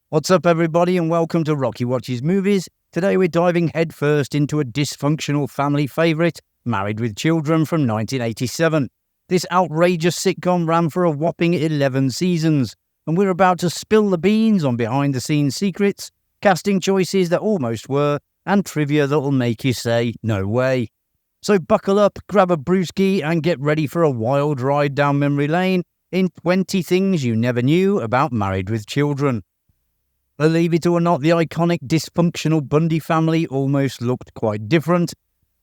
What's up, everybody, and welcome to Rocky Watches Movies. Today we're diving headfirst into a dysfunctional family favourite, Married with Children from 1987. This outrageous sitcom ran for a whopping 11 seasons, and we're about to spill the beans on behind-the-scenes secrets, casting choices that almost were, and trivia that'll make you say, no way. So buckle up, grab a brewski, and get ready for a wild ride down memory lane in 20 things you never knew about Married with Children. Believe it or not, the iconic dysfunctional Bundy family almost looked quite different.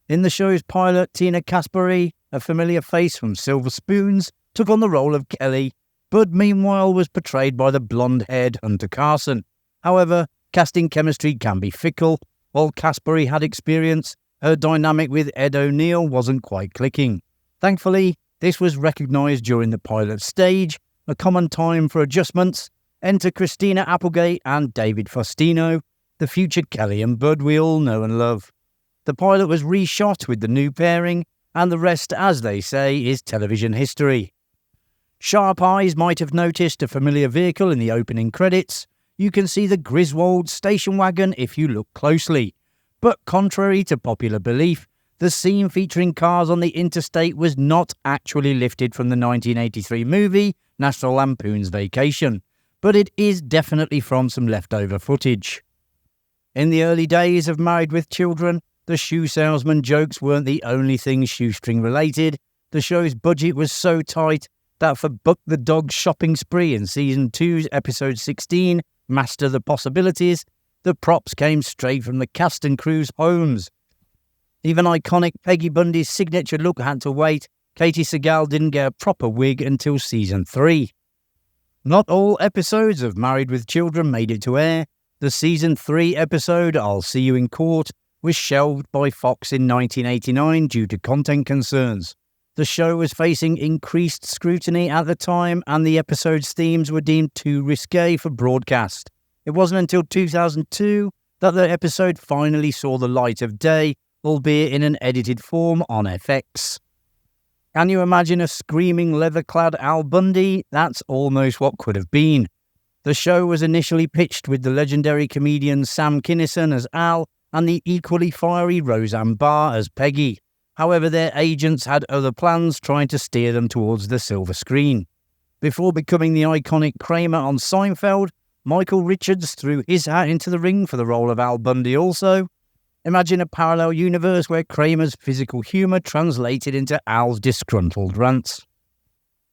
In the show's pilot, Tina Caspary, a familiar face from Silver Spoons, took on the role of Kelly. Bud, meanwhile, was portrayed by the blonde-haired Hunter Carson. However, casting chemistry can be fickle. While Caspary had experience, her dynamic with Ed O'Neill wasn't quite clicking. Thankfully, this was recognised during the pilot stage, a common time for adjustments. Enter Christina Applegate and David Faustino, the future Kelly and Bud we all know and love. The pilot was reshot with the new pairing, and the rest, as they say, is television history. Sharp eyes might have noticed a familiar vehicle in the opening credits. You can see the Griswold station wagon if you look closely. But contrary to popular belief, the scene featuring cars on the interstate was not actually lifted from the 1983 movie National Lampoon's Vacation, but it is definitely from some leftover footage. In the early days of Married with Children, the shoe salesman jokes weren't the only thing shoestring related. The show's budget was so tight that for Buck the Dog's shopping spree in Season 2's Episode 16, Master the Possibilities, the props came straight from the cast and crew's homes. Even iconic Peggy Bundy's signature look had to wait. Katie Segal didn't get a proper wig until Season 3. Not all episodes of Married with Children made it to air. The Season 3 episode, I'll See You in Court, was shelved by Fox in 1989 due to content concerns. The show was facing increased scrutiny at the time, and the episode's themes were deemed too risque for broadcast. It wasn't until 2002 that the episode finally saw the light of day, albeit in an edited form on FX. Can you imagine a screaming leather-clad Al Bundy? That's almost what could have been. The show was initially pitched with the legendary comedian Sam Kinison as Al and the equally fiery Roseanne Barr as Peggy. However, their agents had other plans, trying to steer them towards the silver screen. Before becoming the iconic Kramer on Seinfeld, Michael Richards threw his hat into the ring for the role of Al Bundy also. Imagine a parallel universe where Kramer's physical humour translated into Al's disgruntled rants.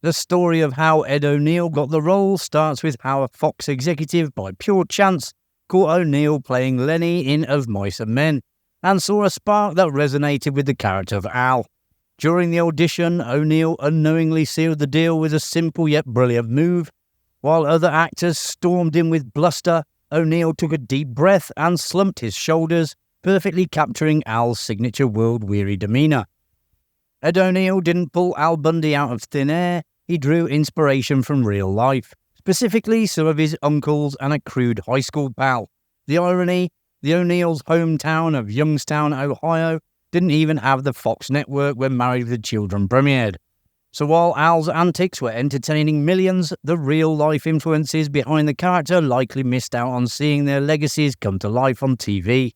The story of how Ed O'Neill got the role starts with how a Fox executive, by pure chance, caught O'Neill playing Lenny in Of Mice and Men, and saw a spark that resonated with the character of Al. During the audition, O'Neill unknowingly sealed the deal with a simple yet brilliant move. While other actors stormed in with bluster, O'Neill took a deep breath and slumped his shoulders, perfectly capturing Al's signature world-weary demeanour. Ed O'Neill didn't pull Al Bundy out of thin air. He drew inspiration from real life, specifically some of his uncles and a crude high school pal. The irony, the O'Neill's hometown of Youngstown, Ohio, didn't even have the Fox network when Married with Children premiered. So while Al's antics were entertaining millions, the real-life influences behind the character likely missed out on seeing their legacies come to life on TV.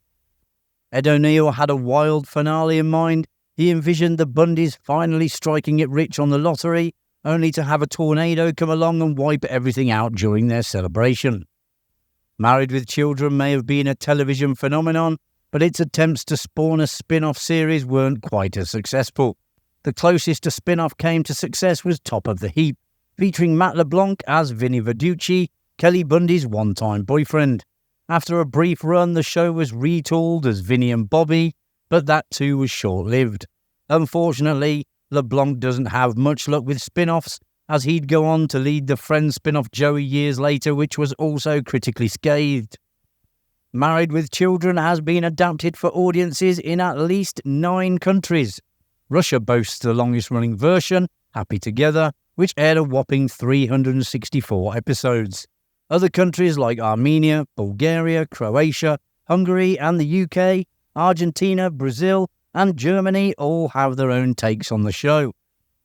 Ed O'Neill had a wild finale in mind. He envisioned the Bundys finally striking it rich on the lottery, only to have a tornado come along and wipe everything out during their celebration. Married with Children may have been a television phenomenon, but its attempts to spawn a spin-off series weren't quite as successful. The closest a spin-off came to success was Top of the Heap, featuring Matt LeBlanc as Vinny Verducci, Kelly Bundy's one-time boyfriend. After a brief run, the show was retooled as Vinny and Bobby, but that too was short-lived. Unfortunately, LeBlanc doesn't have much luck with spin-offs, as he'd go on to lead the Friends spin-off Joey years later, which was also critically scathed. Married with Children has been adapted for audiences in at least 9 countries. Russia boasts the longest-running version, Happy Together, which aired a whopping 364 episodes. Other countries like Armenia, Bulgaria, Croatia, Hungary and the UK, Argentina, Brazil and Germany all have their own takes on the show,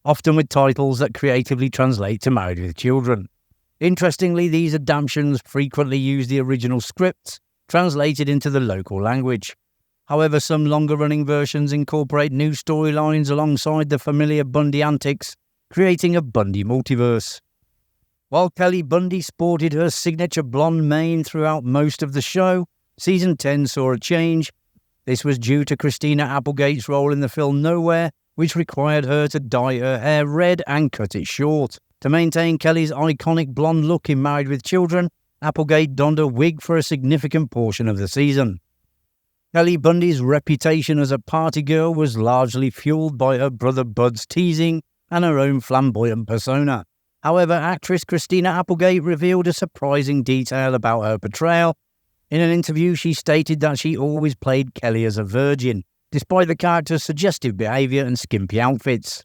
often with titles that creatively translate to Married with Children. Interestingly, these adaptations frequently use the original scripts translated into the local language. However, some longer-running versions incorporate new storylines alongside the familiar Bundy antics, creating a Bundy multiverse. While Kelly Bundy sported her signature blonde mane throughout most of the show, Season 10 saw a change. This was due to Christina Applegate's role in the film Nowhere, which required her to dye her hair red and cut it short. To maintain Kelly's iconic blonde look in Married with Children, Applegate donned a wig for a significant portion of the season. Kelly Bundy's reputation as a party girl was largely fueled by her brother Bud's teasing and her own flamboyant persona. However, actress Christina Applegate revealed a surprising detail about her portrayal. In an interview, she stated that she always played Kelly as a virgin, despite the character's suggestive behaviour and skimpy outfits.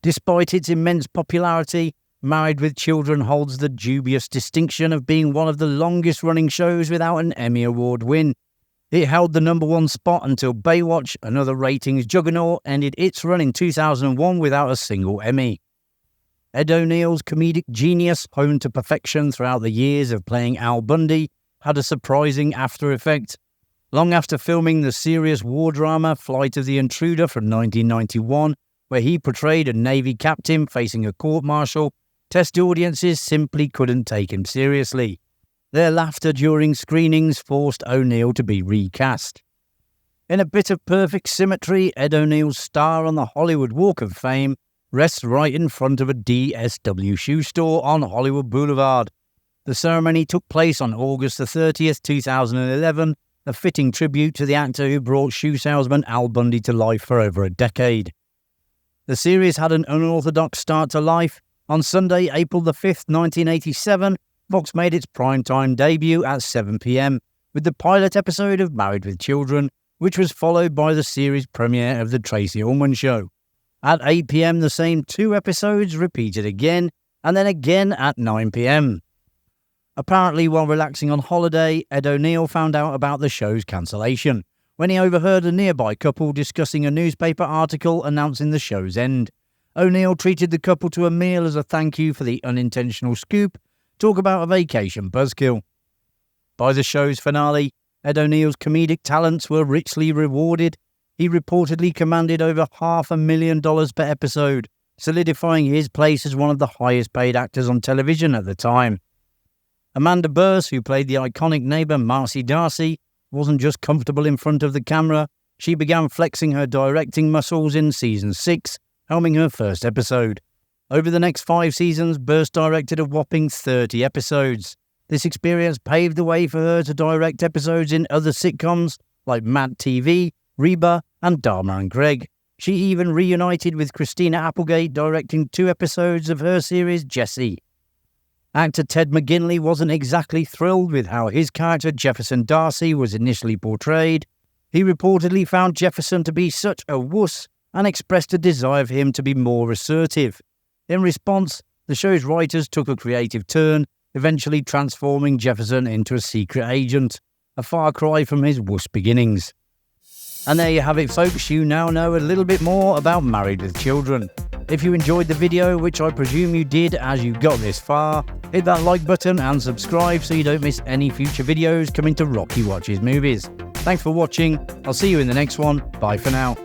Despite its immense popularity, Married with Children holds the dubious distinction of being one of the longest-running shows without an Emmy Award win. It held the #1 spot until Baywatch, another ratings juggernaut, ended its run in 2001 without a single Emmy. Ed O'Neill's comedic genius, honed to perfection throughout the years of playing Al Bundy, had a surprising after effect. Long after filming the serious war drama Flight of the Intruder from 1991, where he portrayed a Navy captain facing a court-martial, test audiences simply couldn't take him seriously. Their laughter during screenings forced O'Neill to be recast. In a bit of perfect symmetry, Ed O'Neill's star on the Hollywood Walk of Fame rests right in front of a DSW shoe store on Hollywood Boulevard. The ceremony took place on August 30th, 2011, a fitting tribute to the actor who brought shoe salesman Al Bundy to life for over a decade. The series had an unorthodox start to life. On Sunday, April 5th, 1987, Fox made its primetime debut at 7 p.m. with the pilot episode of Married with Children, which was followed by the series premiere of The Tracy Ullman Show. At 8 p.m, the same 2 episodes repeated again, and then again at 9 p.m. Apparently, while relaxing on holiday, Ed O'Neill found out about the show's cancellation when he overheard a nearby couple discussing a newspaper article announcing the show's end. O'Neill treated the couple to a meal as a thank you for the unintentional scoop. Talk about a vacation buzzkill. By the show's finale, Ed O'Neill's comedic talents were richly rewarded. He reportedly commanded over $500,000 per episode, solidifying his place as one of the highest paid actors on television at the time. Amanda Bearse, who played the iconic neighbour Marcy Darcy, wasn't just comfortable in front of the camera. She began flexing her directing muscles in Season 6, helming her first episode. Over the next 5 seasons, Bearse directed a whopping 30 episodes. This experience paved the way for her to direct episodes in other sitcoms like Mad TV, Reba, and Dharma and Greg. She even reunited with Christina Applegate, directing 2 episodes of her series Jessie. Actor Ted McGinley wasn't exactly thrilled with how his character Jefferson Darcy was initially portrayed. He reportedly found Jefferson to be such a wuss and expressed a desire for him to be more assertive. In response, the show's writers took a creative turn, eventually transforming Jefferson into a secret agent, a far cry from his wuss beginnings. And there you have it, folks. You now know a little bit more about Married with Children. If you enjoyed the video, which I presume you did as you got this far, hit that like button and subscribe so you don't miss any future videos coming to Rocky Watches Movies. Thanks for watching. I'll see you in the next one. Bye for now.